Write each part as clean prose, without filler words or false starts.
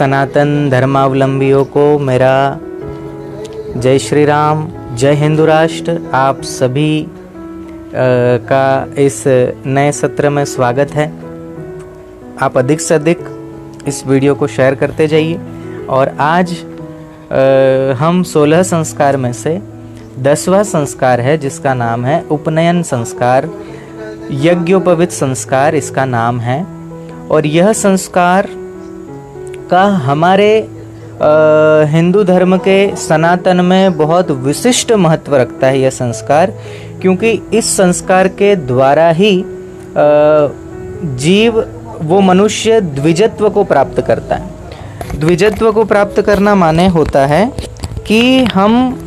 सनातन धर्मावलंबियों को मेरा जय श्री राम, जय हिंदू राष्ट्र। आप सभी का इस नए सत्र में स्वागत है। आप अधिक से अधिक इस वीडियो को शेयर करते जाइए। और आज हम 16 संस्कार में से 10वां संस्कार है जिसका नाम है उपनयन संस्कार, यज्ञोपवीत संस्कार इसका नाम है। और यह संस्कार का हमारे हिंदू धर्म के सनातन में बहुत विशिष्ट महत्व रखता है यह संस्कार, क्योंकि इस संस्कार के द्वारा ही जीव वो मनुष्य द्विजत्व को प्राप्त करता है। द्विजत्व को प्राप्त करना माने होता है कि हम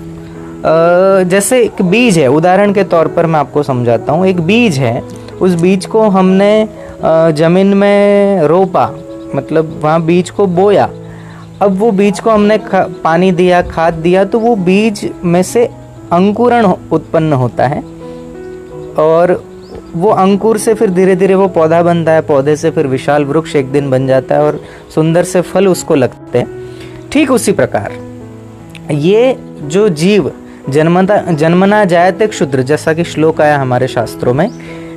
जैसे एक बीज है, उदाहरण के तौर पर मैं आपको समझाता हूँ। एक बीज है, उस बीज को हमने जमीन में रोपा, मतलब वहाँ बीज को बोया। अब वो बीज को हमने पानी दिया, खाद दिया, तो वो बीज में से अंकुरण उत्पन्न होता है और वो अंकुर से फिर धीरे धीरे वो पौधा बनता है। पौधे से फिर विशाल वृक्ष एक दिन बन जाता है और सुंदर से फल उसको लगते हैं। ठीक उसी प्रकार ये जो जीव जन्मना जायते क्षुद्र, जैसा कि श्लोक आया हमारे शास्त्रों में,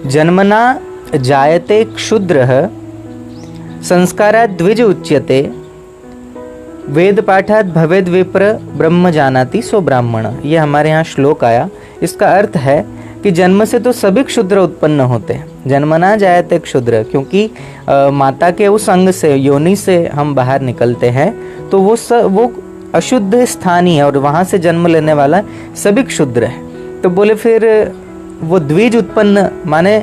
जन्मना जायते क्षुद्रः संस्कारात् द्विज उच्यते, वेद पाठात् भवेद विप्र ब्रह्म जानाति सो ब्राह्मण। ये हमारे यहाँ श्लोक आया। इसका अर्थ है कि जन्म से तो सभी क्षुद्र उत्पन्न होते हैं। जन्मना जायते क्षुद्र, क्योंकि माता के उस अंग से, योनि से हम बाहर निकलते हैं, तो वो अशुद्ध स्थान ही है और वहाँ से जन्म लेने वाला सभी क्षुद्र है। तो बोले फिर वो द्विज उत्पन्न माने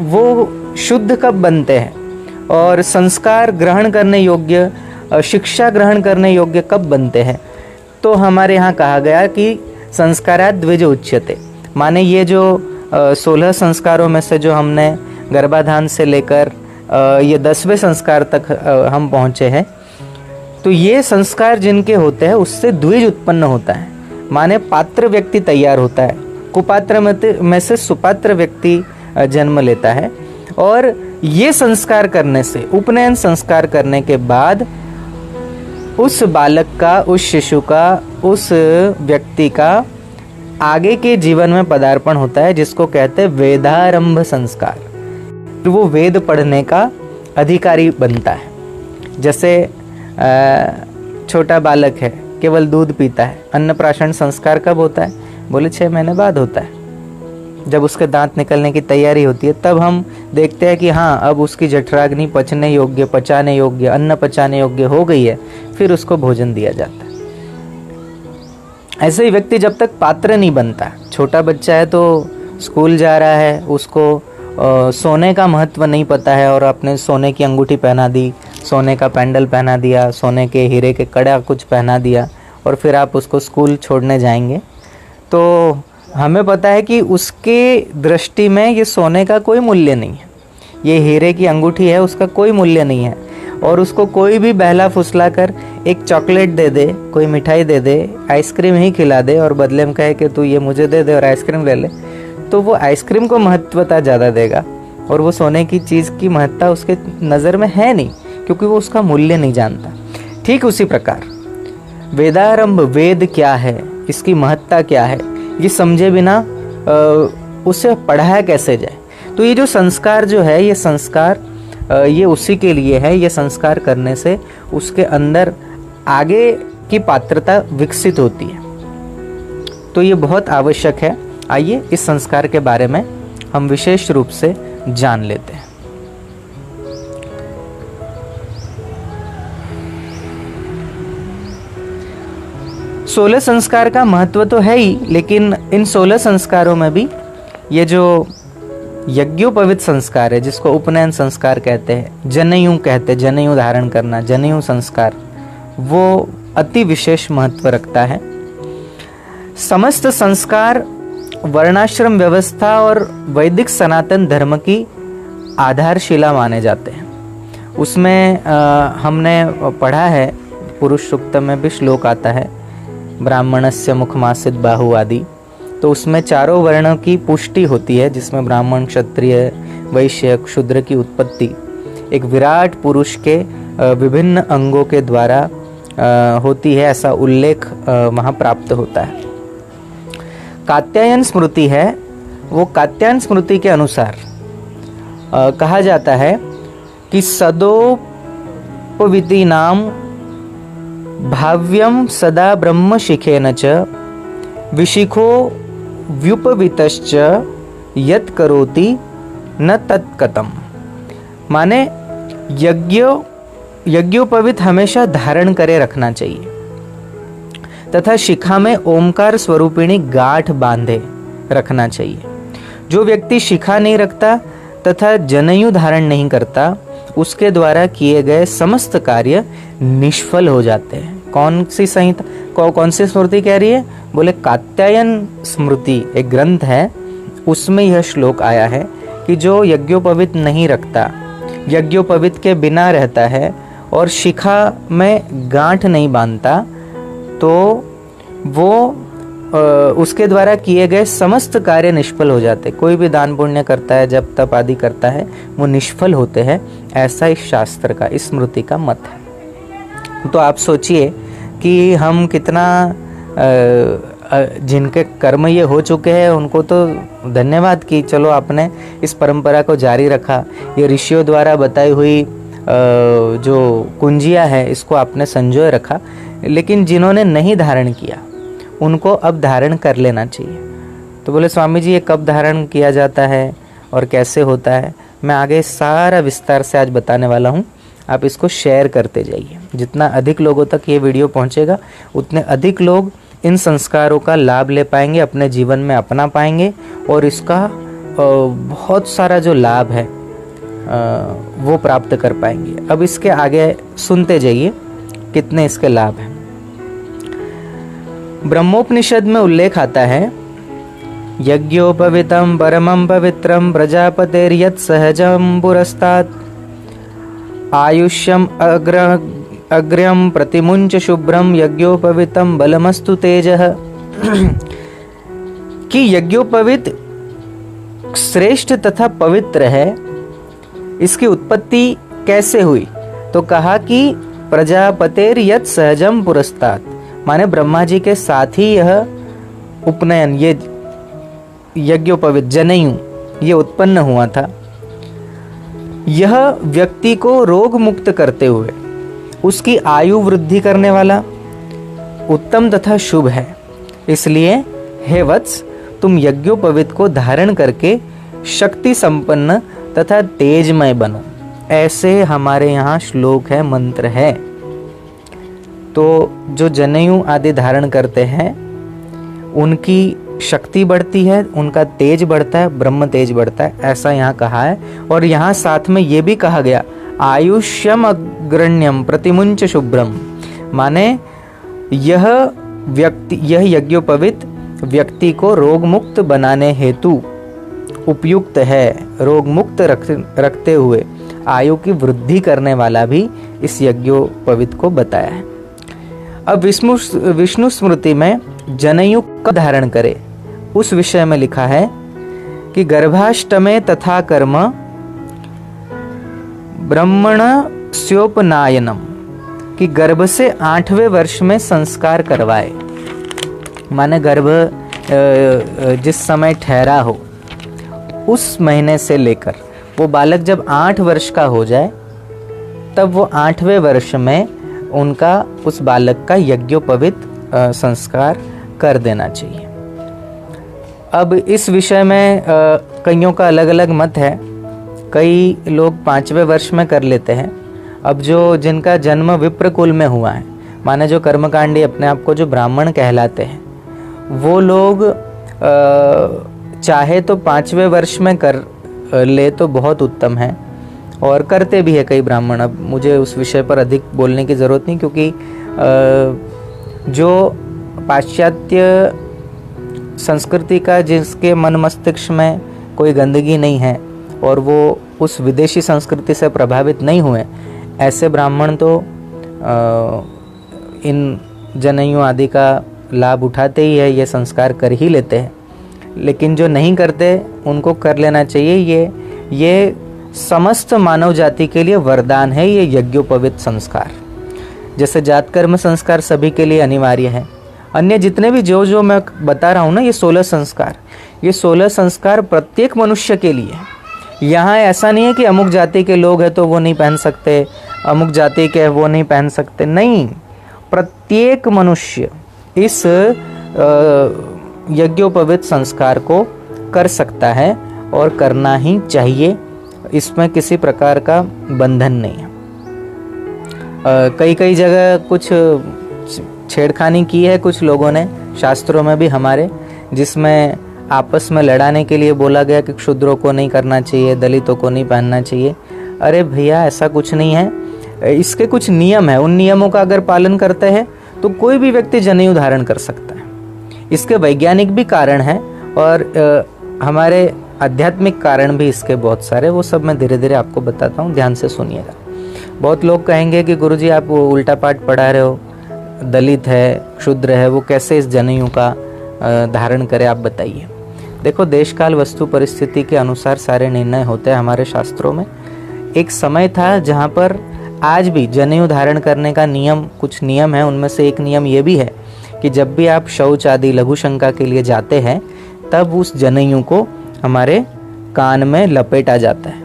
वो शुद्ध कब बनते हैं और संस्कार ग्रहण करने योग्य, शिक्षा ग्रहण करने योग्य कब बनते हैं? तो हमारे यहाँ कहा गया कि संस्कारात् द्विज उच्यते, माने ये जो 16 संस्कारों में से जो हमने गर्भाधान से लेकर ये 10वें संस्कार तक हम पहुँचे हैं, तो ये संस्कार जिनके होते हैं उससे द्विज उत्पन्न होता है, माने पात्र व्यक्ति तैयार होता है। कुपात्र में से सुपात्र व्यक्ति जन्म लेता है। और ये संस्कार करने से, उपनयन संस्कार करने के बाद उस बालक का, उस शिशु का, उस व्यक्ति का आगे के जीवन में पदार्पण होता है, जिसको कहते हैं वेदारंभ संस्कार। तो वो वेद पढ़ने का अधिकारी बनता है। जैसे छोटा बालक है, केवल दूध पीता है। अन्नप्राशन संस्कार कब होता है? बोले 6 महीने बाद होता है, जब उसके दांत निकलने की तैयारी होती है। तब हम देखते हैं कि हाँ, अब उसकी जठराग्नि पचने योग्य, पचाने योग्य, अन्न पचाने योग्य हो गई है, फिर उसको भोजन दिया जाता है। ऐसे ही व्यक्ति जब तक पात्र नहीं बनता, छोटा बच्चा है तो स्कूल जा रहा है, उसको सोने का महत्व नहीं पता है और आपने सोने की अंगूठी पहना दी, सोने का पैंडल पहना दिया, सोने के हीरे के कड़ा कुछ पहना दिया, और फिर आप उसको स्कूल छोड़ने जाएंगे, तो हमें पता है कि उसके दृष्टि में ये सोने का कोई मूल्य नहीं है, ये हीरे की अंगूठी है, उसका कोई मूल्य नहीं है। और उसको कोई भी बहला फुसला कर एक चॉकलेट दे दे, कोई मिठाई दे दे, आइसक्रीम ही खिला दे और बदले में कहे कि तू ये मुझे दे दे और आइसक्रीम ले ले, तो वो आइसक्रीम को महत्वता ज़्यादा देगा और वो सोने की चीज़ की महत्ता उसके नज़र में है नहीं, क्योंकि वो उसका मूल्य नहीं जानता। ठीक उसी प्रकार वेदारंभ, वेद क्या है, इसकी महत्ता क्या है, ये समझे बिना उसे पढ़ाया कैसे जाए। तो ये जो संस्कार जो है, ये संस्कार ये उसी के लिए है। ये संस्कार करने से उसके अंदर आगे की पात्रता विकसित होती है, तो ये बहुत आवश्यक है। आइए इस संस्कार के बारे में हम विशेष रूप से जान लेते हैं। सोलह संस्कार का महत्व तो है ही, लेकिन इन 16 संस्कारों में भी ये जो यज्ञोपवीत संस्कार है, जिसको उपनयन संस्कार कहते हैं, जनेऊ कहते हैं, जनेऊ धारण करना, जनेऊ संस्कार, वो अति विशेष महत्व रखता है। समस्त संस्कार वर्णाश्रम व्यवस्था और वैदिक सनातन धर्म की आधारशिला माने जाते हैं। उसमें हमने पढ़ा है, पुरुष सूक्त में भी श्लोक आता है, ब्राह्मणस्य मुखमासित बाहु आदि। तो उसमें चारों वर्णों की पुष्टि होती है, जिसमें ब्राह्मण, क्षत्रिय, वैश्य, शूद्र की उत्पत्ति एक विराट पुरुष के विभिन्न अंगों के द्वारा होती है, ऐसा उल्लेख वहाँ प्राप्त होता है। कात्यायन स्मृति है, वो कात्यायन स्मृति के अनुसार कहा जाता है कि सदोपविति नाम भाव्यम सदा ब्रह्म शिखेन च विशिखो व्युपवितश्च यत् करोति न तत्कतम। माने यज्ञोपवीत हमेशा धारण करे रखना चाहिए तथा शिखा में ओमकार स्वरूपिणी गांठ बांधे रखना चाहिए। जो व्यक्ति शिखा नहीं रखता तथा जनेऊ धारण नहीं करता, उसके द्वारा किए गए समस्त कार्य निष्फल हो जाते हैं। कौन सी संहिता, कौन सी स्मृति कह रही है? बोले कात्यायन स्मृति एक ग्रंथ है, उसमें यह श्लोक आया है कि जो यज्ञोपवीत नहीं रखता, यज्ञोपवीत के बिना रहता है और शिखा में गांठ नहीं बांधता, तो वो उसके द्वारा किए गए समस्त कार्य निष्फल हो जाते। कोई भी दान पुण्य करता है, जप तप आदि करता है, वो निष्फल होते हैं। ऐसा इस शास्त्र का, इस स्मृति का मत है। तो आप सोचिए कि हम कितना जिनके कर्म ये हो चुके हैं उनको तो धन्यवाद कि चलो आपने इस परंपरा को जारी रखा। ये ऋषियों द्वारा बताई हुई जो कुंजिया है इसको आपने संजोए रखा। लेकिन जिन्होंने नहीं धारण किया उनको अब धारण कर लेना चाहिए। तो बोले स्वामी जी ये कब धारण किया जाता है और कैसे होता है? मैं आगे सारा विस्तार से आज बताने वाला हूँ। आप इसको शेयर करते जाइए। जितना अधिक लोगों तक ये वीडियो पहुँचेगा उतने अधिक लोग इन संस्कारों का लाभ ले पाएंगे, अपने जीवन में अपना पाएंगे और इसका बहुत सारा जो लाभ है वो प्राप्त कर पाएंगे। अब इसके आगे सुनते जाइए कितने इसके लाभ हैं। ब्रह्मोपनिषद में उल्लेख आता है, यज्ञोपवीतम परमं पवित्रम प्रजापतेर्यत् सहजं पुरस्तात् आयुष्यम अग्र्यम प्रतिमुंच शुभ्रम यज्ञोपवीतम बलमस्तु तेजः। कि यज्ञोपवीत श्रेष्ठ तथा पवित्र है। इसकी उत्पत्ति कैसे हुई? तो कहा कि प्रजापतेर्यत् सहजं पुरस्तात्, माने ब्रह्मा जी के साथ ही यह उपनयन, ये यज्ञोपवीत जनेऊ ये उत्पन्न हुआ था। यह व्यक्ति को रोग मुक्त करते हुए उसकी आयु वृद्धि करने वाला उत्तम तथा शुभ है। इसलिए हे वत्स, तुम यज्ञोपवीत को धारण करके शक्ति संपन्न तथा तेजमय बनो। ऐसे हमारे यहाँ श्लोक है, मंत्र है। तो जो जनेऊ आदि धारण करते हैं उनकी शक्ति बढ़ती है, उनका तेज बढ़ता है, ब्रह्म तेज बढ़ता है, ऐसा यहाँ कहा है। और यहाँ साथ में ये भी कहा गया आयुष्यम अग्रण्यम प्रतिमुंच शुभ्रम, माने यह व्यक्ति, यह यज्ञोपवीत व्यक्ति को रोग मुक्त बनाने हेतु उपयुक्त है। रोग मुक्त रखते हुए आयु की वृद्धि करने वाला भी इस यज्ञोपवीत को बताया है। अब विष्णु स्मृति में जनेऊ कब धारण करे उस विषय में लिखा है कि गर्भाष्टमे तथा कर्म ब्रह्मण स्योपनायनम, कि गर्भ से 8वें वर्ष में संस्कार करवाए। माने गर्भ जिस समय ठहरा हो उस महीने से लेकर वो बालक जब 8 वर्ष का हो जाए तब वो 8वें वर्ष में उनका उस बालक का यज्ञोपवीत संस्कार कर देना चाहिए। अब इस विषय में कईयों का अलग अलग मत है। कई लोग 5वें वर्ष में कर लेते हैं। अब जो जिनका जन्म विप्र कुल में हुआ है, माने जो कर्मकांडी अपने आप को जो ब्राह्मण कहलाते हैं, वो लोग चाहे तो 5वें वर्ष में कर ले तो बहुत उत्तम है, और करते भी है कई ब्राह्मण। अब मुझे उस विषय पर अधिक बोलने की ज़रूरत नहीं, क्योंकि जो पाश्चात्य संस्कृति का जिसके मन मस्तिष्क में कोई गंदगी नहीं है और वो उस विदेशी संस्कृति से प्रभावित नहीं हुए, ऐसे ब्राह्मण तो इन जनेऊ आदि का लाभ उठाते ही है, ये संस्कार कर ही लेते हैं। लेकिन जो नहीं करते उनको कर लेना चाहिए। ये समस्त मानव जाति के लिए वरदान है ये यज्ञोपवीत संस्कार। जैसे जात कर्म संस्कार सभी के लिए अनिवार्य है, अन्य जितने भी जो मैं बता रहा हूँ ना, ये 16 संस्कार, ये 16 संस्कार प्रत्येक मनुष्य के लिए है। यहाँ ऐसा नहीं है कि अमुक जाति के लोग हैं तो वो नहीं पहन सकते, अमुक जाति के वो नहीं पहन सकते, नहीं, प्रत्येक मनुष्य इस यज्ञोपवीत संस्कार को कर सकता है और करना ही चाहिए। इसमें किसी प्रकार का बंधन नहीं है। कई जगह कुछ छेड़खानी की है कुछ लोगों ने, शास्त्रों में भी हमारे, जिसमें आपस में लड़ाने के लिए बोला गया कि क्षुद्रों को नहीं करना चाहिए, दलितों को नहीं पहनना चाहिए। अरे भैया, ऐसा कुछ नहीं है। इसके कुछ नियम है, उन नियमों का अगर पालन करते हैं तो कोई भी व्यक्ति जनेऊ धारण कर सकता है। इसके वैज्ञानिक भी कारण हैं और हमारे आध्यात्मिक कारण भी इसके बहुत सारे, वो सब मैं धीरे धीरे आपको बताता हूँ, ध्यान से सुनिएगा। बहुत लोग कहेंगे कि गुरुजी आप वो उल्टा पाठ पढ़ा रहे हो, दलित है, क्षुद्र है, वो कैसे इस जनेऊ का धारण करे, आप बताइए। देखो, देश काल वस्तु परिस्थिति के अनुसार सारे निर्णय होते हैं हमारे शास्त्रों में। एक समय था जहाँ पर आज भी जनेऊ धारण करने का नियम, कुछ नियम है, उनमें से एक नियम ये भी है कि जब भी आप शौच आदि लघु शंका के लिए जाते हैं तब उस जनेऊ को हमारे कान में लपेटा जाता है।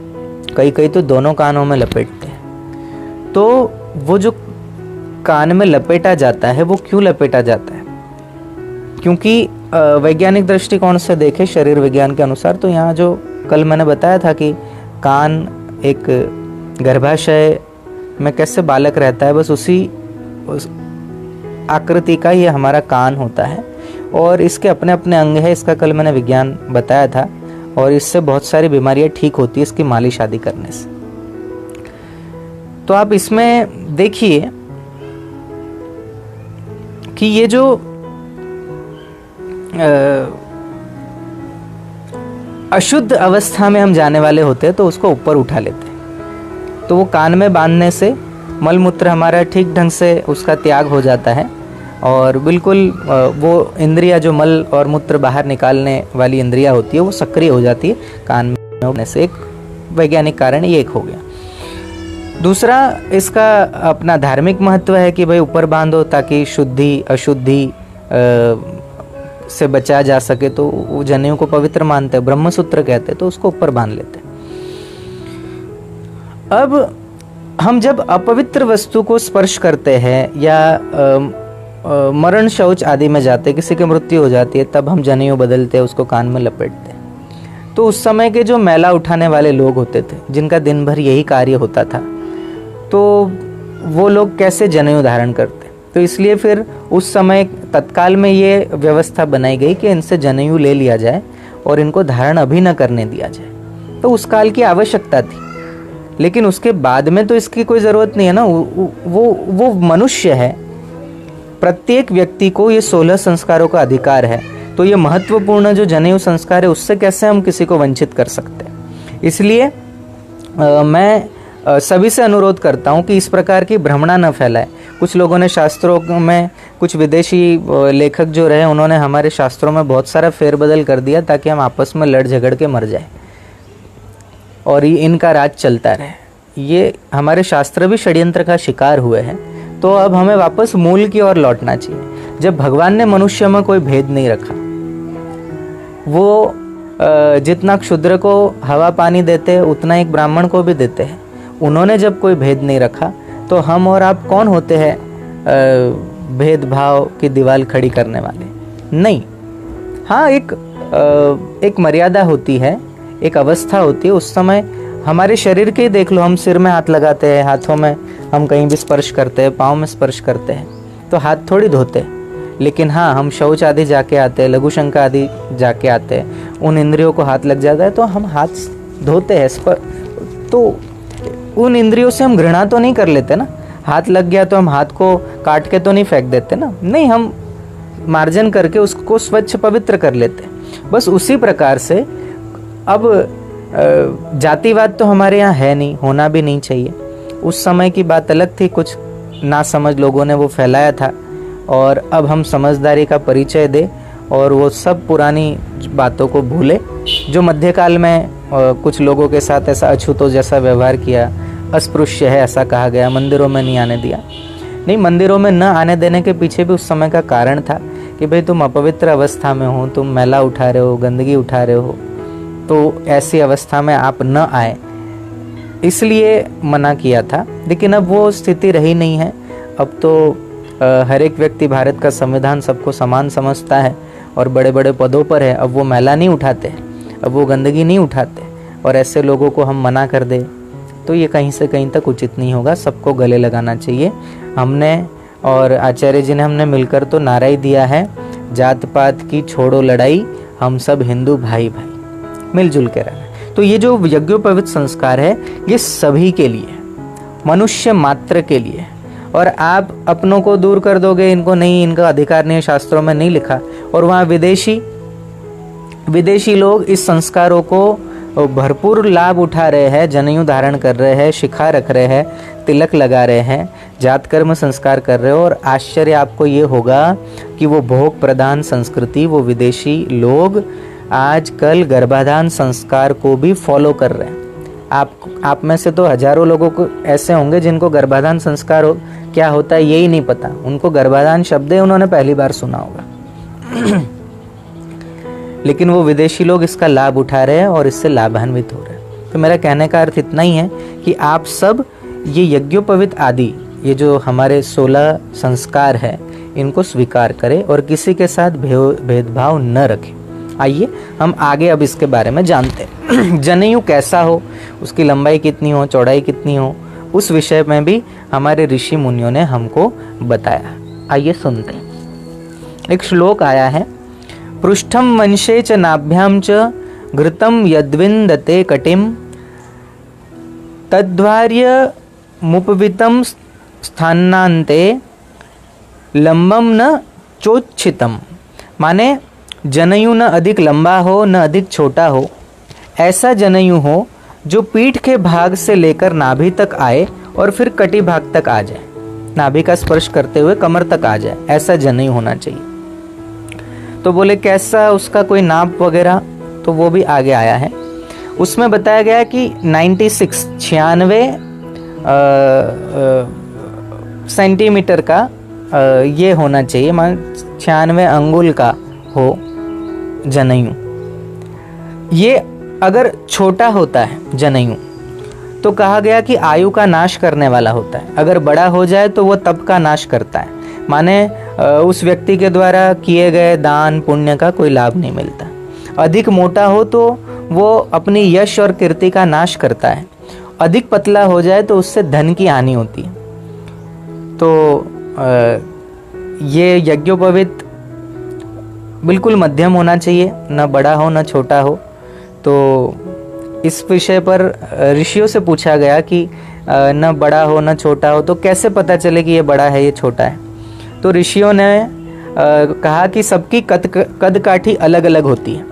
कई तो दोनों कानों में लपेटते हैं। तो वो जो कान में लपेटा जाता है, वो क्यों लपेटा जाता है? क्योंकि वैज्ञानिक दृष्टिकोण से देखें, शरीर विज्ञान के अनुसार, तो यहाँ जो कल मैंने बताया था कि कान एक गर्भाशय में कैसे बालक रहता है, बस उसी आकृति का ये हमारा कान होता है और इसके अपने अपने अंग है। इसका कल मैंने विज्ञान बताया था और इससे बहुत सारी बीमारियां ठीक होती है इसकी मालिश आदि करने से। तो आप इसमें देखिए कि ये जो अशुद्ध अवस्था में हम जाने वाले होते हैं तो उसको ऊपर उठा लेते हैं। तो वो कान में बांधने से मल मूत्र हमारा ठीक ढंग से उसका त्याग हो जाता है और बिल्कुल वो इंद्रिया जो मल और मूत्र बाहर निकालने वाली इंद्रिया होती है वो सक्रिय हो जाती है कान में होने से। एक वैज्ञानिक कारण ये एक हो गया। दूसरा, इसका अपना धार्मिक महत्व है कि भाई ऊपर बांधो ताकि शुद्धि अशुद्धि से बचा जा सके। तो वो जनेऊ को पवित्र मानते हैं, ब्रह्मसूत्र कहते हैं, तो उसको ऊपर बांध लेते हैं। अब हम जब अपवित्र वस्तु को स्पर्श करते हैं या मरण शौच आदि में जाते, किसी की मृत्यु हो जाती है, तब हम जनेऊ बदलते हैं, उसको कान में लपेटते हैं। तो उस समय के जो मैला उठाने वाले लोग होते थे, जिनका दिन भर यही कार्य होता था, तो वो लोग कैसे जनेऊ धारण करते? तो इसलिए फिर उस समय तत्काल में ये व्यवस्था बनाई गई कि इनसे जनेऊ ले लिया जाए और इनको धारण अभी न करने दिया जाए। तो उस काल की आवश्यकता थी, लेकिन उसके बाद में तो इसकी कोई ज़रूरत नहीं है ना। वो मनुष्य है, प्रत्येक व्यक्ति को ये 16 संस्कारों का अधिकार है। तो ये महत्वपूर्ण जो जनेऊ संस्कार है उससे कैसे हम किसी को वंचित कर सकते हैं? इसलिए मैं सभी से अनुरोध करता हूँ कि इस प्रकार की भ्रमणा न फैलाए। कुछ लोगों ने शास्त्रों में, कुछ विदेशी लेखक जो रहे, उन्होंने हमारे शास्त्रों में बहुत सारा फेरबदल कर दिया ताकि हम आपस में लड़ झगड़ के मर जाए और ये इनका राज चलता रहे। ये हमारे शास्त्र भी षड्यंत्र का शिकार हुए हैं। तो अब हमें वापस मूल की ओर लौटना चाहिए। जब भगवान ने मनुष्य में कोई भेद नहीं रखा, वो जितना क्षुद्र को हवा पानी देते हैं उतना एक ब्राह्मण को भी देते हैं। उन्होंने जब कोई भेद नहीं रखा तो हम और आप कौन होते हैं भेदभाव की दीवार खड़ी करने वाले? नहीं। हाँ, एक मर्यादा होती है, एक अवस्था होती है। उस समय हमारे शरीर के देख लो, हम सिर में हाथ लगाते हैं, हाथों में हम कहीं भी स्पर्श करते हैं, पाँव में स्पर्श करते हैं, तो हाथ थोड़ी धोते। लेकिन हाँ, हम शौच आदि जाके आते हैं, लघु शंका आदि जाके आते हैं, उन इंद्रियों को हाथ लग जाता है तो हम हाथ धोते हैं। तो उन इंद्रियों से हम घृणा तो नहीं कर लेते ना। हाथ लग गया तो हम हाथ को काट के तो नहीं फेंक देते ना, नहीं, हम मार्जन करके उसको स्वच्छ पवित्र कर लेते। बस उसी प्रकार से अब जातिवाद तो हमारे यहाँ है नहीं, होना भी नहीं चाहिए। उस समय की बात अलग थी, कुछ नासमझ लोगों ने वो फैलाया था और अब हम समझदारी का परिचय दें और वो सब पुरानी बातों को भूले। जो मध्यकाल में कुछ लोगों के साथ ऐसा अछूतों जैसा व्यवहार किया, अस्पृश्य है ऐसा कहा गया, मंदिरों में नहीं आने दिया। नहीं, मंदिरों में न आने देने के पीछे भी उस समय का कारण था कि भाई तुम अपवित्र अवस्था में हो, तुम मैला उठा रहे हो, गंदगी उठा रहे हो, तो ऐसी अवस्था में आप न आए, इसलिए मना किया था। लेकिन अब वो स्थिति रही नहीं है। अब तो हर एक व्यक्ति, भारत का संविधान सबको समान समझता है और बड़े बड़े पदों पर है। अब वो मैला नहीं उठाते, अब वो गंदगी नहीं उठाते, और ऐसे लोगों को हम मना कर दे तो ये कहीं से कहीं तक उचित नहीं होगा। सबको गले लगाना चाहिए। हमने और आचार्य जी ने हमने मिलकर तो नारा ही दिया है, जात पात की छोड़ो लड़ाई, हम सब हिंदू भाई भाई, मिलजुल के रहना। तो ये जो यज्ञोपवीत संस्कार है ये सभी के लिए, मनुष्य मात्र के लिए। और आप अपनों को दूर कर दोगे, इनको नहीं, इनका अधिकार नहीं, शास्त्रों में नहीं लिखा, और वहाँ विदेशी लोग इस संस्कारों को भरपूर लाभ उठा रहे हैं, जनेऊ धारण कर रहे हैं, शिखा रख रहे हैं, तिलक लगा रहे हैं, जात कर्म संस्कार कर रहे हो। और आश्चर्य आपको ये होगा कि वो भोग प्रधान संस्कृति, वो विदेशी लोग आजकल गर्भाधान संस्कार को भी फॉलो कर रहे हैं। आप में से तो हजारों लोगों को ऐसे होंगे जिनको गर्भाधान संस्कार क्या होता है यही नहीं पता। उनको गर्भाधान शब्द उन्होंने पहली बार सुना होगा लेकिन वो विदेशी लोग इसका लाभ उठा रहे हैं और इससे लाभान्वित हो रहे हैं। तो मेरा कहने का अर्थ इतना ही है कि आप सब ये यज्ञोपवीत आदि, ये जो हमारे 16 संस्कार है, इनको स्वीकार करें और किसी के साथ भेदभाव न रखें। आइए हम आगे अब इसके बारे में जानते हैं। जनेऊ कैसा हो, उसकी लंबाई कितनी हो, चौड़ाई कितनी हो, उस विषय में भी हमारे ऋषि मुनियों ने हमको बताया। आइए सुनते हैं। एक श्लोक आया है, पृष्ठम वंशे च नाभ्याम च घृतम यद्विन्दते कटिम तद्वार्य मुपवितम स्थानान्ते लंबम न चोच्छितम। माने जनेऊ न अधिक लंबा हो न अधिक छोटा हो, ऐसा जनेऊ हो जो पीठ के भाग से लेकर नाभि तक आए और फिर कटी भाग तक आ जाए, नाभि का स्पर्श करते हुए कमर तक आ जाए, ऐसा जनेऊ होना चाहिए। तो बोले कैसा, उसका कोई नाप वगैरह, तो वो भी आगे आया है। उसमें बताया गया कि 96 सेंटीमीटर का ये होना चाहिए, मान 96 अंगुल का हो जनेऊ। ये अगर छोटा होता है जनेऊ तो कहा गया कि आयु का नाश करने वाला होता है, अगर बड़ा हो जाए तो वो तप का नाश करता है, माने उस व्यक्ति के द्वारा किए गए दान पुण्य का कोई लाभ नहीं मिलता। अधिक मोटा हो तो वो अपनी यश और कीर्ति का नाश करता है, अधिक पतला हो जाए तो उससे धन की हानि होती है। तो ये यज्ञोपवीत बिल्कुल मध्यम होना चाहिए, न बड़ा हो न छोटा हो। तो इस विषय पर ऋषियों से पूछा गया कि न बड़ा हो न छोटा हो, तो कैसे पता चले कि ये बड़ा है ये छोटा है। तो ऋषियों ने कहा कि सबकी कद काठी अलग अलग होती है,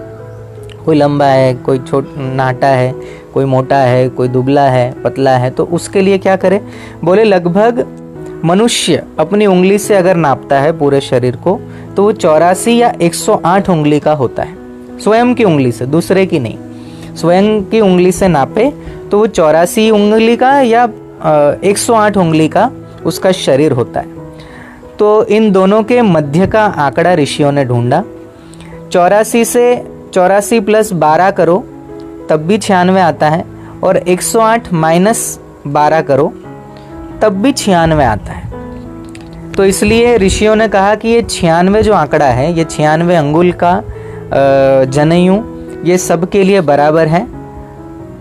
कोई लंबा है, कोई नाटा है, कोई मोटा है, कोई दुबला है, पतला है। तो उसके लिए क्या करे, बोले लगभग मनुष्य अपनी उंगली से अगर नापता है पूरे शरीर को तो वो 84 या 108 उंगली का होता है, स्वयं की उंगली से, दूसरे की नहीं। स्वयं की उंगली से नापे तो वो 84 उंगली का या 108 उंगली का उसका शरीर होता है। तो इन दोनों के मध्य का आंकड़ा ऋषियों ने ढूंढा। 84 प्लस 12 करो तब भी 96 आता है, और 108 माइनस 12 करो तब भी 96 आता है। तो इसलिए ऋषियों ने कहा कि ये 96 जो आंकड़ा है, ये 96 अंगुल का जनेऊ, ये सब के लिए बराबर है,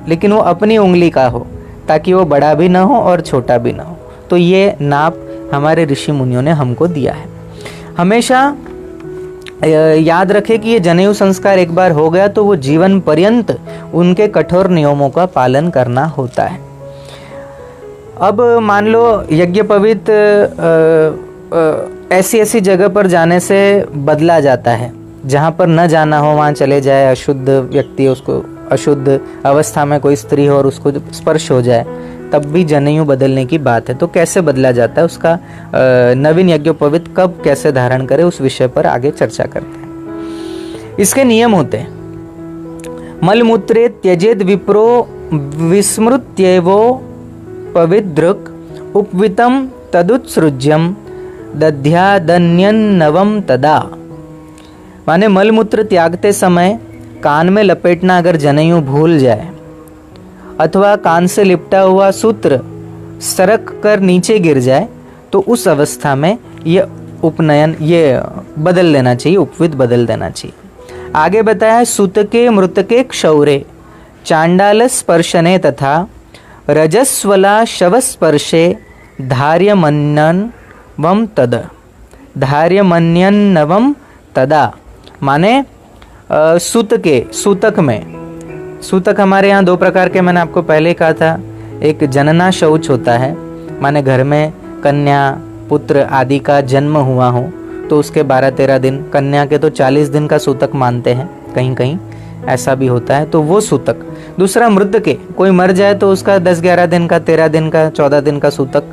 लेकिन वो अपनी उंगली का हो, ताकि वो बड़ा भी ना हो और छोटा भी ना हो। तो ये नाप हमारे ऋषि मुनियों ने हमको दिया है। हमेशा याद रखें कि ये जनेऊ संस्कार एक बार हो गया तो वो जीवन पर्यंत उनके कठोर नियमों का पालन करना होता है। अब मान लो यज्ञोपवीत ऐसी जगह पर जाने से बदला जाता है, जहाँ पर न जाना हो वहाँ चले जाए, अशुद्ध व्यक्ति, उसको अशुद्ध अवस्था में कोई स्त्री हो और उसको स्पर्श हो जाए, तब भी जनेऊ बदलने की बात है। तो कैसे बदला जाता है, उसका नवीन यज्ञोपवीत कब कैसे धारण करे, उस विषय पर आगे चर्चा करते हैं। इसके नियम होते हैं। मलमूत्रे त्यजेद विप्रो विस्मृत्येवो पविदृक् उपवितम तदुत्सृज्यम दध्यादन्यन्नवम तदा। माने मलमूत्र त्यागते समय कान में लपेटना अगर जनेऊ भूल जाए अथवा कान से लिपटा हुआ सूत्र सरक कर नीचे गिर जाए तो उस अवस्था में ये उपनयन ये बदल लेना चाहिए, उपवित बदल देना चाहिए। आगे बताया है सूतके मृतके क्षौरे चांडाल स्पर्शने तथा रजस्वला शव स्पर्शे धार्यमन्यनवम तद। धार्यमन्यनवम तदा माने सूतक में, सूतक हमारे यहाँ दो प्रकार के मैंने आपको पहले कहा था। एक जनना शौच होता है, माने घर में कन्या पुत्र आदि का जन्म हुआ हो तो उसके 12-13 दिन, कन्या के तो 40 दिन का सूतक मानते हैं, कहीं कहीं ऐसा भी होता है, तो वो सूतक। दूसरा मृत के, कोई मर जाए तो उसका 10-11 दिन का, 13 दिन का, 14 दिन का सूतक।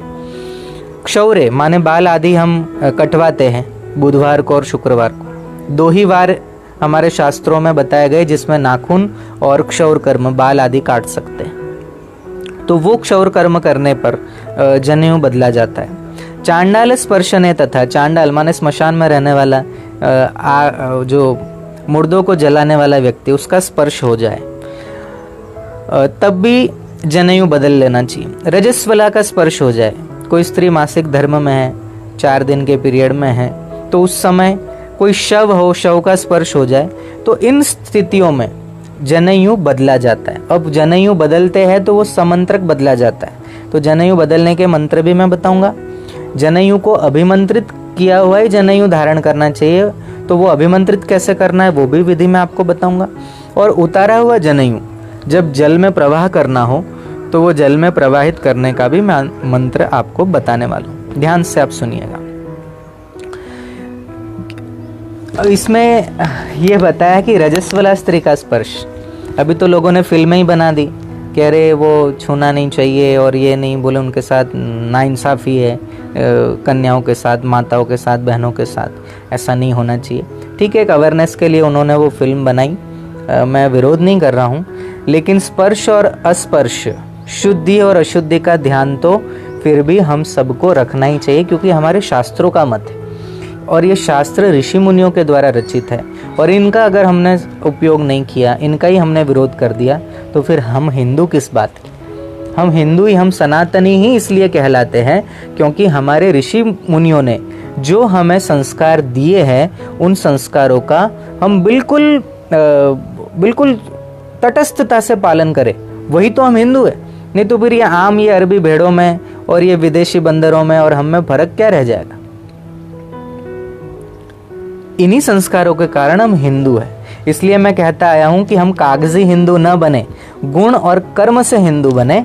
क्षौरे माने बाल आदि हम कटवाते हैं बुधवार को और शुक्रवार को। 2 ही वार हमारे शास्त्रों में बताए गए जिसमें नाखून और क्षौर कर्म बाल आदि काट सकते हैं, तो वो क्षौर कर्म करने पर जनेऊ बदला जाता है। चांडाल स्पर्शने तथा, चांडाल माने स्मशान में रहने वाला जो मुर्दों को जलाने वाला व्यक्ति, उसका स्पर्श हो जाए तब भी जनेऊ बदल लेना चाहिए। रजस्वला का स्पर्श हो जाए, कोई स्त्री मासिक धर्म में है, 4 दिन के पीरियड में है, तो उस समय कोई शव हो, शव का स्पर्श हो जाए, तो इन स्थितियों में जनेऊ बदला जाता है। अब जनेऊ बदलते हैं तो वो समंत्रक बदला जाता है, तो जनेऊ बदलने के मंत्र भी मैं बताऊंगा। जनेऊ को अभिमंत्रित किया हुआ ही जनेऊ धारण करना चाहिए, तो वो अभिमंत्रित कैसे करना है वो भी विधि मैं आपको बताऊंगा। और उतारा हुआ जनेऊ जब जल में प्रवाह करना हो तो वो जल में प्रवाहित करने का भी मैं मंत्र आपको बताने वाला हूँ, ध्यान से आप सुनिएगा। इसमें ये बताया कि रजस्वला स्त्री का स्पर्श, अभी तो लोगों ने फिल्में ही बना दी कि अरे वो छूना नहीं चाहिए और ये नहीं, बोले उनके साथ नाइंसाफ़ी है, कन्याओं के साथ, माताओं के साथ, बहनों के साथ, ऐसा नहीं होना चाहिए। ठीक है, एक अवेयरनेस के लिए उन्होंने वो फिल्म बनाई, मैं विरोध नहीं कर रहा हूँ, लेकिन स्पर्श और अस्पर्श, शुद्धि और अशुद्धि का ध्यान तो फिर भी हम सबको रखना ही चाहिए, क्योंकि हमारे शास्त्रों का मत है और ये शास्त्र ऋषि मुनियों के द्वारा रचित है, और इनका अगर हमने उपयोग नहीं किया, इनका ही हमने विरोध कर दिया, तो फिर हम हिंदू किस बात के? हम हिंदू ही, हम सनातनी ही इसलिए कहलाते हैं क्योंकि हमारे ऋषि मुनियों ने जो हमें संस्कार दिए हैं, उन संस्कारों का हम बिल्कुल तटस्थता से पालन करें, वही तो हम हिंदू है। नहीं तो फिर ये आम, ये अरबी भेड़ों में और ये विदेशी बंदरों में और हम में फर्क क्या रह जाएगा? इन्हीं संस्कारों के कारण हम हिंदू हैं। इसलिए मैं कहता आया हूं कि हम कागजी हिंदू न बने, गुण और कर्म से हिंदू बने,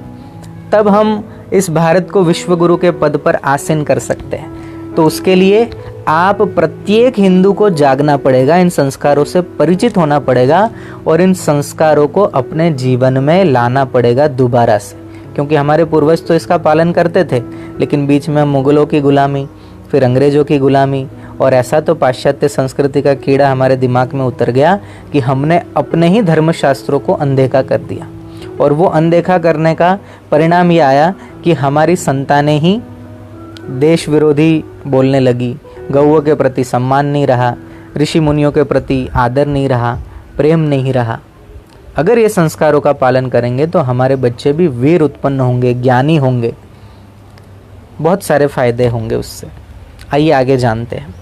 तब हम इस भारत को विश्व गुरु के पद पर आसीन कर सकते हैं। तो उसके लिए आप प्रत्येक हिंदू को जागना पड़ेगा, इन संस्कारों से परिचित होना पड़ेगा और इन संस्कारों को अपने जीवन में लाना पड़ेगा दोबारा से, क्योंकि हमारे पूर्वज तो इसका पालन करते थे, लेकिन बीच में मुगलों की गुलामी, फिर अंग्रेजों की गुलामी, और ऐसा तो पाश्चात्य संस्कृति का कीड़ा हमारे दिमाग में उतर गया कि हमने अपने ही धर्मशास्त्रों को अनदेखा कर दिया, और वो अनदेखा करने का परिणाम ये आया कि हमारी संतानें ही देश विरोधी बोलने लगी, गौओं के प्रति सम्मान नहीं रहा, ऋषि मुनियों के प्रति आदर नहीं रहा, प्रेम नहीं रहा। अगर ये संस्कारों का पालन करेंगे तो हमारे बच्चे भी वीर उत्पन्न होंगे, ज्ञानी होंगे, बहुत सारे फायदे होंगे उससे। आइए आगे जानते हैं।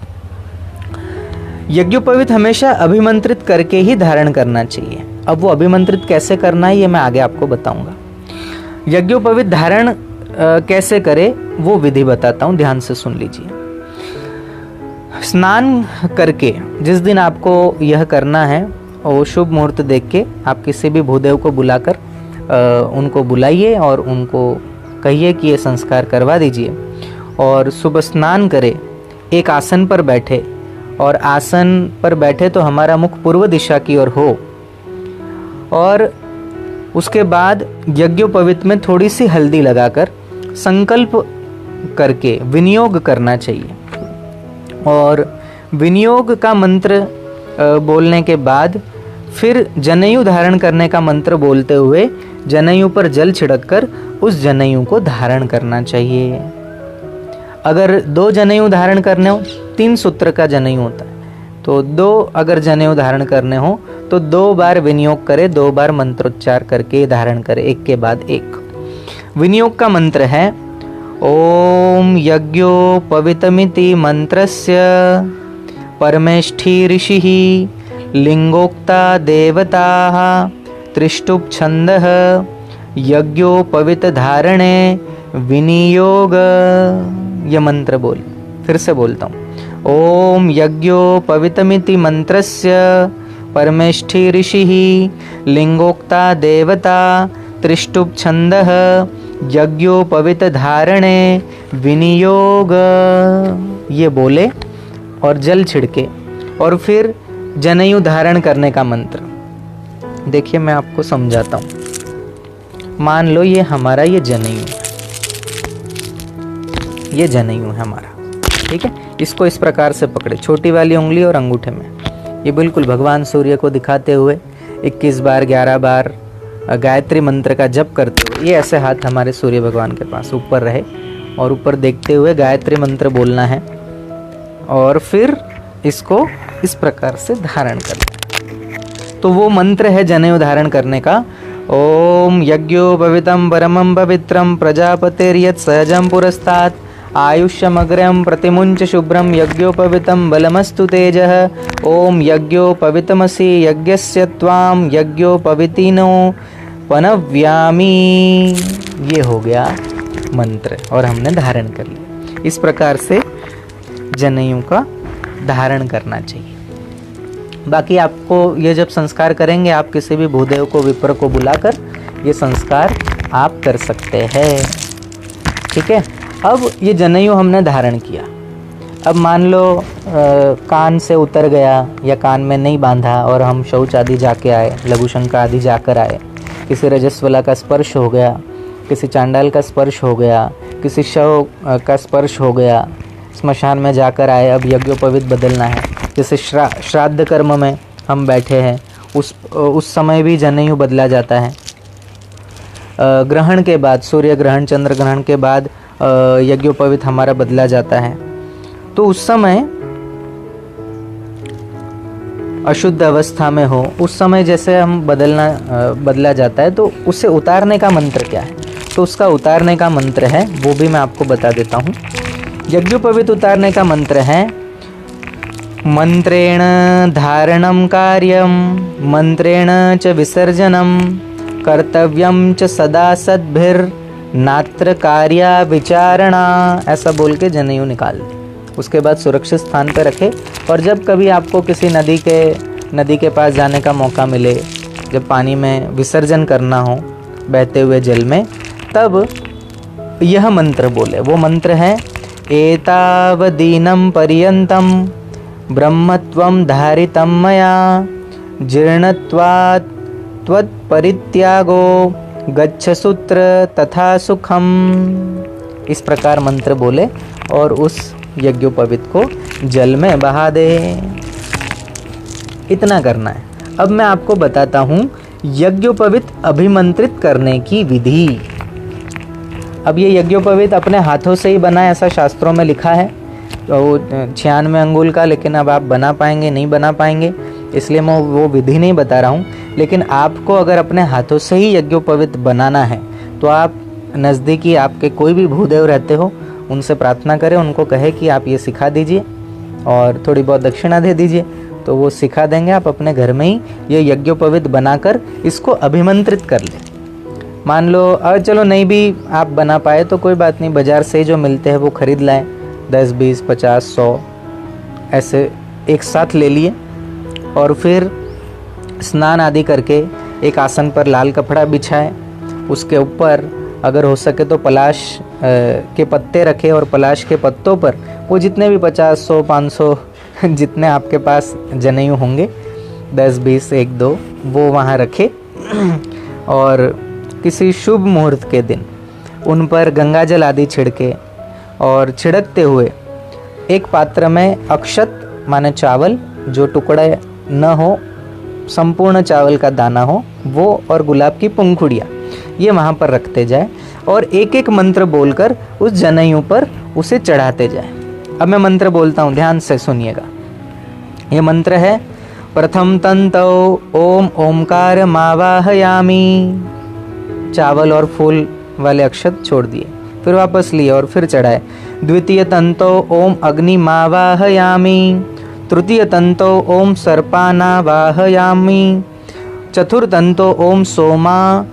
यज्ञोपवीत हमेशा अभिमंत्रित करके ही धारण करना चाहिए। अब वो अभिमंत्रित कैसे करना है ये मैं आगे आपको बताऊंगा। यज्ञोपवीत धारण कैसे करे वो विधि बताता हूं, ध्यान से सुन लीजिए। स्नान करके जिस दिन आपको यह करना है, वो शुभ मुहूर्त देख के आप किसी भी भूदेव को बुलाकर उनको बुलाइए और उनको कहिए कि ये संस्कार करवा दीजिए, और सुबह स्नान करे, एक आसन पर बैठे, और आसन पर बैठे तो हमारा मुख पूर्व दिशा की ओर हो, और उसके बाद यज्ञोपवीत में थोड़ी सी हल्दी लगाकर संकल्प करके विनियोग करना चाहिए। और विनियोग का मंत्र बोलने के बाद फिर जनेऊ धारण करने का मंत्र बोलते हुए जनेऊ पर जल छिड़ककर उस जनेऊ को धारण करना चाहिए। अगर 2 जनेऊ धारण करने हो, 3 सूत्र का जनेऊ होता है, तो 2 अगर जनेऊ धारण करने हो तो 2 बार विनियोग करे, 2 बार मंत्रोच्चार करके धारण करे, एक के बाद एक। विनियोग का मंत्र है ओम यज्ञोपवीतमिति मंत्रस्य परमेष्ठी ऋषिः लिंगोक्ता देवताः त्रिष्टुप छंदः यज्ञोपवीत धारणे विनियोग। यह मंत्र बोल, फिर से बोलता हूँ। ओम यज्ञोपवीतमिति मंत्रस्य परमेष्ठी ऋषिः लिंगोक्ता देवता त्रिष्टुप छंदः यज्ञोपवीत धारणे विनियोग। ये बोले और जल छिड़के और फिर जनेऊ धारण करने का मंत्र। देखिए मैं आपको समझाता हूँ। मान लो ये हमारा ये जनेऊ है हमारा, ठीक है। इसको इस प्रकार से पकड़े, छोटी वाली उंगली और अंगूठे में। ये बिल्कुल भगवान सूर्य को दिखाते हुए 21 बार 11 बार गायत्री मंत्र का जप करते हुए ये ऐसे हाथ हमारे सूर्य भगवान के पास ऊपर रहे और ऊपर देखते हुए गायत्री मंत्र बोलना है और फिर इसको इस प्रकार से धारण करना है। तो वो मंत्र है जनेऊ धारण करने का। ओम यज्ञोपवीतं परमं पवित्रं प्रजापतिर्यत् सहजं पुरस्तात् आयुष्यमग्र्यं प्रतिमुञ्च शुभ्रं यज्ञोपवीतं बलमस्तु तेजः। ओम यज्ञोपवीतमसि यज्ञस्य त्वां यज्ञोपवीतिनो पनव्यामि। ये हो गया मंत्र और हमने धारण कर लिया। इस प्रकार से जनेऊ का धारण करना चाहिए। बाकी आपको ये जब संस्कार करेंगे, आप किसी भी भूदेव को विप्र को बुलाकर ये संस्कार आप कर सकते हैं, ठीक है। अब ये जनेऊ हमने धारण किया। अब मान लो कान से उतर गया या कान में नहीं बांधा और हम शौच आदि जाके आए, लघुशंका आदि जाकर आए, किसी रजस्वला का स्पर्श हो गया, किसी चांडाल का स्पर्श हो गया, किसी शव का स्पर्श हो गया, स्मशान में जाकर आए, अब यज्ञोपवीत बदलना है। जैसे श्राद्ध कर्म में हम बैठे हैं, उस समय भी जनेऊ बदला जाता है। ग्रहण के बाद, सूर्य ग्रहण चंद्र ग्रहण के बाद यज्ञोपवीत हमारा बदला जाता है। तो उस समय अशुद्ध अवस्था में हो, उस समय जैसे हम बदला जाता है, तो उसे उतारने का मंत्र क्या है? तो उसका उतारने का मंत्र है, वो भी मैं आपको बता देता हूँ। यज्ञोपवीत उतारने का मंत्र है मंत्रेण धारणं कार्यं मंत्रेण च विसर्जनं कर्तव्यं च सदा सद्भिर्नात्र कार्या विचारणा। ऐसा बोल के जनेऊ निकाल दे। उसके बाद सुरक्षित स्थान पर रखे और जब कभी आपको किसी नदी के पास जाने का मौका मिले, जब पानी में विसर्जन करना हो बहते हुए जल में, तब यह मंत्र बोले। वो मंत्र है एतावदीनं पर्यन्तं ब्रह्मत्वं धारितं मया जीर्णत्वात् त्वत्परित्यागो गच्छ सूत्र तथा सुखम। इस प्रकार मंत्र बोले और उस यज्ञोपवीत को जल में बहा दे। इतना करना है। अब मैं आपको बताता हूँ यज्ञोपवीत अभिमंत्रित करने की विधि। अब ये यज्ञोपवीत अपने हाथों से ही बना, ऐसा शास्त्रों में लिखा है। तो 96 अंगुल का, लेकिन अब आप बना पाएंगे नहीं बना पाएंगे, इसलिए मैं वो विधि नहीं बता रहा हूँ। लेकिन आपको अगर अपने हाथों से ही यज्ञोपवीत बनाना है तो आप नज़दीकी आपके कोई भी भूदेव रहते हो, उनसे प्रार्थना करें, उनको कहे कि आप ये सिखा दीजिए और थोड़ी बहुत दक्षिणा दे दीजिए, तो वो सिखा देंगे। आप अपने घर में ही ये यज्ञोपवीत बनाकर इसको अभिमंत्रित कर लें। मान लो अगर चलो नहीं भी आप बना पाए तो कोई बात नहीं, बाज़ार से जो मिलते हैं वो ख़रीद लाएं, 10, 20, 50, 100 ऐसे एक साथ ले लिए और फिर स्नान आदि करके एक आसन पर लाल कपड़ा बिछाए, उसके ऊपर अगर हो सके तो पलाश के पत्ते रखे और पलाश के पत्तों पर वो जितने भी 50, 100, 500 जितने आपके पास जनेऊ होंगे, 10, 20, 1, 2 वो वहाँ रखे और किसी शुभ मुहूर्त के दिन उन पर गंगाजल आदि छिड़के और छिड़कते हुए एक पात्र में अक्षत माने चावल जो टुकड़े न हो, संपूर्ण चावल का दाना हो वो, और गुलाब की पंखुड़ियाँ, ये वहाँ पर रखते जाए और एक एक मंत्र बोलकर उस जनेऊ पर उसे चढ़ाते जाए। अब मैं मंत्र बोलता हूँ, ध्यान से सुनिएगा। ये मंत्र है, प्रथम तंतौ ओम ओमकार मावाहयामी, चावल और फूल वाले अक्षत छोड़ दिए, फिर वापस लिए और फिर चढ़ाए। द्वितीय तंतौ ओम अग्नि मावाहयामी, तृतीय तंतो ओम सर्पानावाहयामी, चतुर्थंतो ओम सोमामवाहयामी,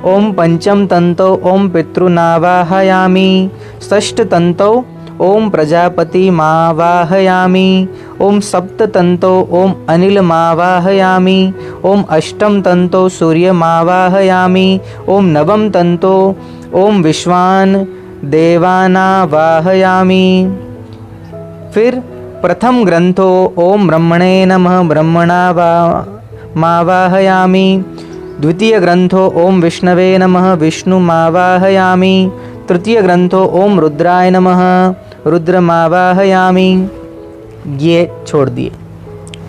ओम पंचम तंतो ओम पितृनावाहयामी, षष्ठ तंतो ओम प्रजापति मावाहयामी, ओम सप्त तंतो ओम अनिल मावाहयामी, ओम अष्टम तंतो सूर्य मावाहयामी, ओम नवम तंतो ओम विश्वान देवानावाहयामी। फिर प्रथम ग्रंथो ओम ब्रह्मणे नमः ब्रह्मणामावाहयामी, द्वितीय ग्रंथो ओम विष्णवे नमः विष्णुमावाहयामी, तृतीय ग्रंथो ओम रुद्राय नमः रुद्रमावाहयामी। ये छोड़ दिए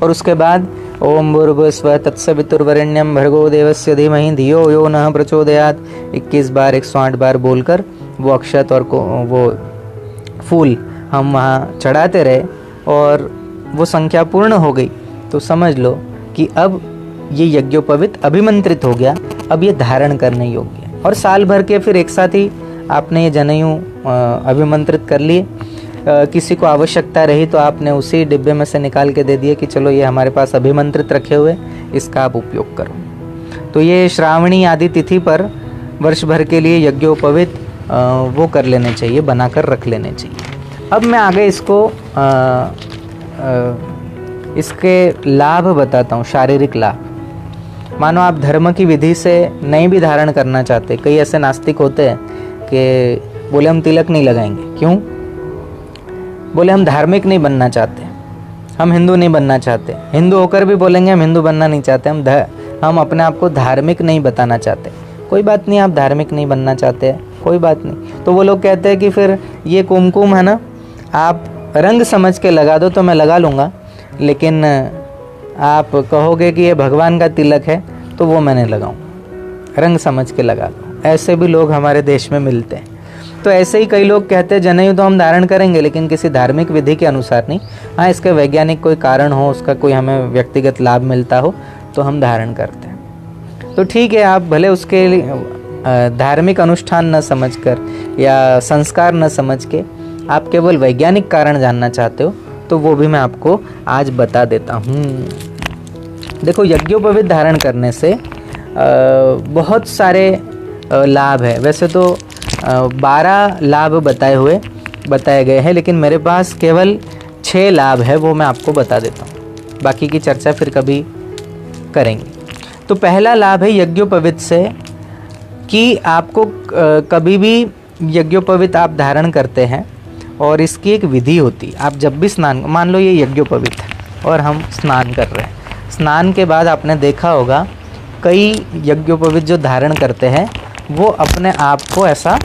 और उसके बाद ओम भूर्भुवस्सुवः तत्सवितुर्वरेण्यं भर्गो देवस्य धीमहि धियो यो नः प्रचोदयात् 21 बार 108 बार बोलकर वो अक्षत और वो फूल हम वहाँ चढ़ाते रहे और वो संख्या पूर्ण हो गई, तो समझ लो कि अब ये यज्ञोपवीत अभिमंत्रित हो गया, अब ये धारण करने योग्य है। और साल भर के फिर एक साथ ही आपने ये जनेऊ अभिमंत्रित कर लिए। किसी को आवश्यकता रही तो आपने उसी डिब्बे में से निकाल के दे दिए कि चलो ये हमारे पास अभिमंत्रित रखे हुए, इसका आप उपयोग करो। तो ये श्रावणी आदि तिथि पर वर्ष भर के लिए यज्ञोपवीत वो कर लेने चाहिए, बनाकर रख लेने चाहिए। अब मैं आगे इसके लाभ बताता हूँ, शारीरिक लाभ। मानो आप धर्म की विधि से नहीं भी धारण करना चाहते, कई ऐसे नास्तिक होते हैं कि बोले हम तिलक नहीं लगाएंगे, क्यों? बोले हम धार्मिक नहीं बनना चाहते, हम हिंदू नहीं बनना चाहते। हिंदू होकर भी बोलेंगे हम हिंदू बनना नहीं चाहते, हम अपने आप को धार्मिक नहीं बताना चाहते। कोई बात नहीं, आप धार्मिक नहीं बनना चाहते, कोई बात नहीं। तो वो लोग कहते हैं कि फिर ये कुमकुम है ना, आप रंग समझ के लगा दो तो मैं लगा लूँगा, लेकिन आप कहोगे कि ये भगवान का तिलक है तो वो मैं नहीं लगाऊंगा, रंग समझ के लगा दो। ऐसे भी लोग हमारे देश में मिलते हैं। तो ऐसे ही कई लोग कहते हैं जनेऊ तो हम धारण करेंगे लेकिन किसी धार्मिक विधि के अनुसार नहीं। हाँ, इसका वैज्ञानिक कोई कारण हो, उसका कोई हमें व्यक्तिगत लाभ मिलता हो तो हम धारण करते हैं। तो ठीक है, आप भले उसके धार्मिक अनुष्ठान न समझकर या संस्कार न समझ के आप केवल वैज्ञानिक कारण जानना चाहते हो तो वो भी मैं आपको आज बता देता हूँ। देखो, यज्ञोपवीत धारण करने से बहुत सारे लाभ है। वैसे तो 12 लाभ बताए गए हैं, लेकिन मेरे पास केवल 6 लाभ है, वो मैं आपको बता देता हूँ। बाकी की चर्चा फिर कभी करेंगे। तो पहला लाभ है यज्ञोपवीत से कि आपको कभी भी यज्ञोपवीत आप धारण करते हैं और इसकी एक विधि होती। आप जब भी स्नान, मान लो ये यज्ञोपवीत है और हम स्नान कर रहे हैं, स्नान के बाद आपने देखा होगा कई यज्ञोपवीत जो धारण करते हैं वो अपने आप को ऐसा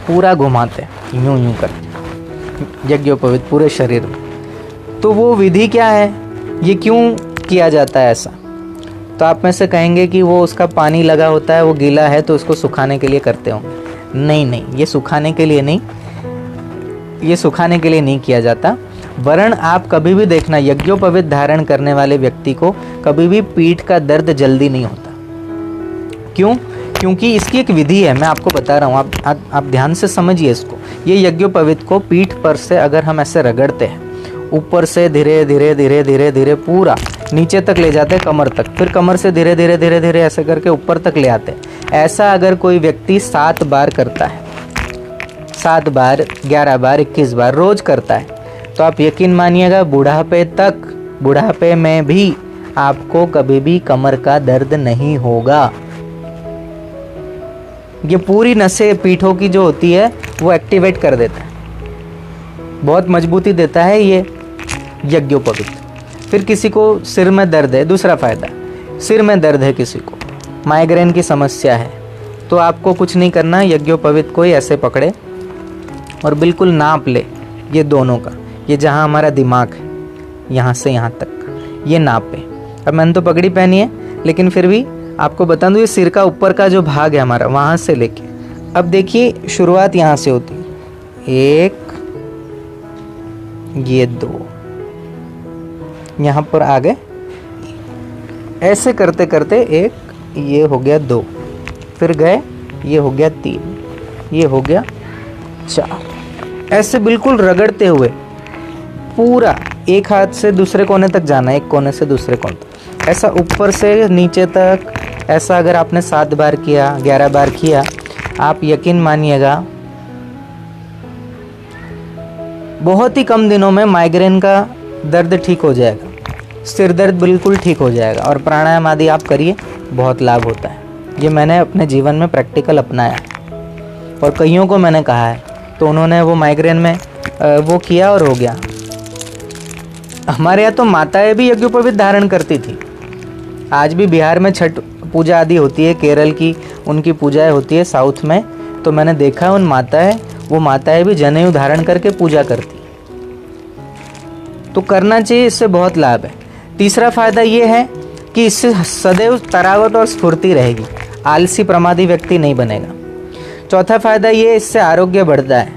पूरा घुमाते हैं, यूं करते यज्ञोपवीत पूरे शरीर में। तो वो विधि क्या है, ये क्यों किया जाता है ऐसा? तो आप में से कहेंगे कि वो उसका पानी लगा होता है, वो गीला है तो उसको सुखाने के लिए करते होंगे। नहीं, ये सुखाने के लिए नहीं किया जाता। वरन आप कभी भी देखना, यज्ञोपवीत धारण करने वाले व्यक्ति को कभी भी पीठ का दर्द जल्दी नहीं होता। क्यों? क्योंकि इसकी एक विधि है, मैं आपको बता रहा हूँ, आप ध्यान से समझिए इसको। ये यज्ञोपवीत को पीठ पर से अगर हम ऐसे रगड़ते हैं, ऊपर से धीरे धीरे पूरा नीचे तक ले जाते हैं, कमर तक, फिर कमर से धीरे धीरे ऐसे करके ऊपर तक ले आते हैं। ऐसा अगर कोई व्यक्ति 7 बार करता है, 7 बार, 11 बार, 21 बार रोज करता है, तो आप यकीन मानिएगा बुढ़ापे में भी आपको कभी भी कमर का दर्द नहीं होगा। ये पूरी नसें पीठों की जो होती है वो एक्टिवेट कर देता है, बहुत मजबूती देता है ये यज्ञोपवीत। फिर किसी को सिर में दर्द है, दूसरा फायदा, सिर में दर्द है, किसी को माइग्रेन की समस्या है, तो आपको कुछ नहीं करना, यज्ञोपवीत को ही ऐसे पकड़े और बिल्कुल नाप ले ये दोनों का, ये जहाँ हमारा दिमाग है यहाँ से यहाँ तक ये नाप है। अब मैंने तो पगड़ी पहनी है, लेकिन फिर भी आपको बता दूँ, ये सिर का ऊपर का जो भाग है हमारा, वहाँ से लेके अब देखिए शुरुआत यहाँ से होती है, 1, ये 2, यहाँ पर आ गए, ऐसे करते करते 1, ये हो गया 2, फिर गए, ये हो गया 3, ये हो गया 4, ऐसे बिल्कुल रगड़ते हुए पूरा एक हाथ से दूसरे कोने तक जाना है, एक कोने से दूसरे कोने तक, ऐसा ऊपर से नीचे तक। ऐसा अगर आपने 7 बार किया, 11 बार किया, आप यकीन मानिएगा बहुत ही कम दिनों में माइग्रेन का दर्द ठीक हो जाएगा, सिर दर्द बिल्कुल ठीक हो जाएगा। और प्राणायाम आदि आप करिए, बहुत लाभ होता है। ये मैंने अपने जीवन में प्रैक्टिकल अपनाया और कईयों को मैंने कहा है, तो उन्होंने वो माइग्रेन में वो किया और हो गया। हमारे यहाँ तो माताएं भी यज्ञोपवीत धारण करती थी। आज भी बिहार में छठ पूजा आदि होती है, केरल की उनकी पूजाएं होती है, साउथ में, तो मैंने देखा है वो माताएं भी जनेऊ धारण करके पूजा करती। तो करना चाहिए, इससे बहुत लाभ है। तीसरा फायदा ये है कि इससे सदैव तरावट और स्फूर्ति रहेगी, आलसी प्रमादी व्यक्ति नहीं बनेगा। चौथा फायदा ये, इससे आरोग्य बढ़ता है।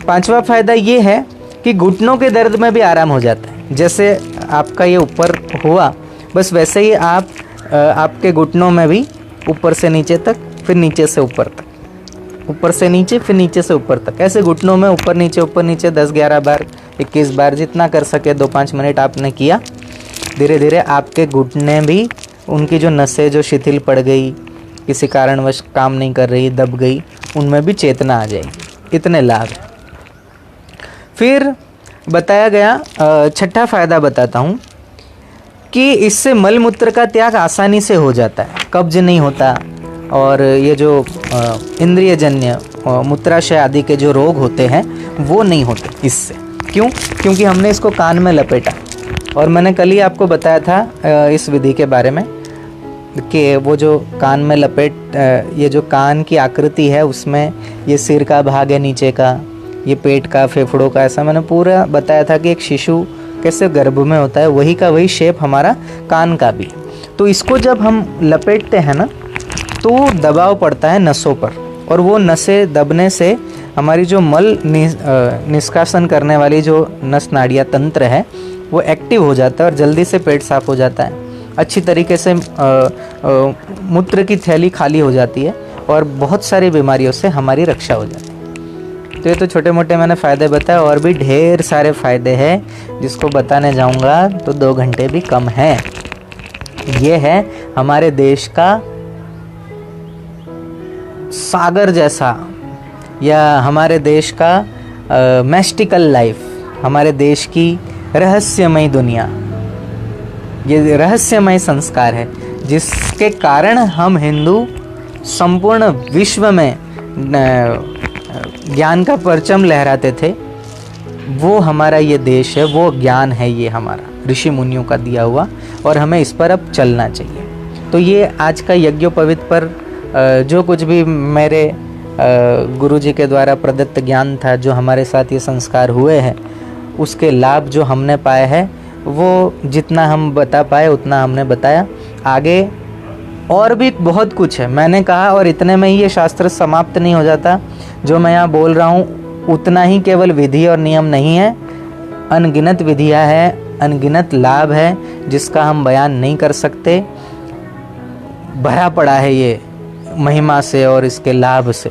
पांचवा फायदा ये है कि घुटनों के दर्द में भी आराम हो जाता है। जैसे आपका ये ऊपर हुआ, बस वैसे ही आपके घुटनों में भी ऊपर से नीचे तक, फिर नीचे से ऊपर तक, ऊपर से नीचे, फिर नीचे से ऊपर तक, ऐसे घुटनों में ऊपर नीचे 10-11 बार, 21 बार, जितना कर सके 2-5 मिनट आपने किया। धीरे धीरे आपके घुटने भी, उनकी जो नसें जो शिथिल पड़ गई, किसी कारणवश काम नहीं कर रही, दब गई, उनमें भी चेतना आ जाएगी। इतने लाभ हैं। फिर बताया गया, छठा फायदा बताता हूँ कि इससे मल मूत्र का त्याग आसानी से हो जाता है, कब्ज नहीं होता, और ये जो इंद्रियजन्य मूत्राशय आदि के जो रोग होते हैं वो नहीं होते इससे। क्यों? क्योंकि हमने इसको कान में लपेटा। और मैंने कल ही आपको बताया था इस विधि के बारे में कि वो जो कान में लपेट, ये जो कान की आकृति है उसमें ये सिर का भाग है नीचे का, ये पेट का, फेफड़ों का, ऐसा मैंने पूरा बताया था कि एक शिशु कैसे गर्भ में होता है, वही का वही शेप हमारा कान का भी। तो इसको जब हम लपेटते हैं ना, तो दबाव पड़ता है नसों पर, और वो नसें दबने से हमारी जो मल निष्कासन करने वाली जो नस नाड़ियाँ तंत्र है वो एक्टिव हो जाता है और जल्दी से पेट साफ हो जाता है। अच्छी तरीके से मूत्र की थैली खाली हो जाती है और बहुत सारी बीमारियों से हमारी रक्षा हो जाती है। तो ये तो छोटे मोटे मैंने फ़ायदे बताए, और भी ढेर सारे फ़ायदे हैं जिसको बताने जाऊंगा तो 2 घंटे भी कम हैं। ये है हमारे देश का सागर जैसा, या हमारे देश का मैस्टिकल लाइफ, हमारे देश की रहस्यमय दुनिया। ये रहस्यमय संस्कार है जिसके कारण हम हिंदू संपूर्ण विश्व में ज्ञान का परचम लहराते थे। वो हमारा ये देश है, वो ज्ञान है ये हमारा ऋषि मुनियों का दिया हुआ, और हमें इस पर अब चलना चाहिए। तो ये आज का यज्ञोपवीत पर जो कुछ भी मेरे गुरुजी के द्वारा प्रदत्त ज्ञान था, जो हमारे साथ ये संस्कार हुए हैं, उसके लाभ जो हमने पाए हैं, वो जितना हम बता पाए उतना हमने बताया। आगे और भी बहुत कुछ है, मैंने कहा, और इतने में ही ये शास्त्र समाप्त नहीं हो जाता। जो मैं यहाँ बोल रहा हूँ उतना ही केवल विधि और नियम नहीं है, अनगिनत विधियाँ हैं, अनगिनत लाभ है जिसका हम बयान नहीं कर सकते। भरा पड़ा है ये महिमा से और इसके लाभ से।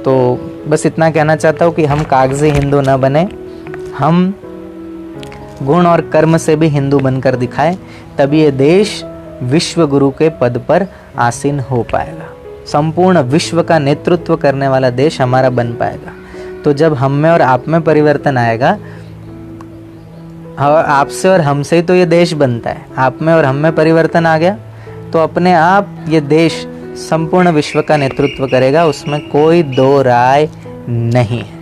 तो बस इतना कहना चाहता हूँ कि हम कागजी हिंदू न बने, हम गुण और कर्म से भी हिंदू बनकर दिखाएं, तभी ये देश विश्व गुरु के पद पर आसीन हो पाएगा। संपूर्ण विश्व का नेतृत्व करने वाला देश हमारा बन पाएगा। तो जब हम में और आप में परिवर्तन आएगा, आपसे और हमसे ही तो ये देश बनता है, आप में और हम में परिवर्तन आ गया तो अपने आप ये देश संपूर्ण विश्व का नेतृत्व करेगा, उसमें कोई दो राय नहीं है।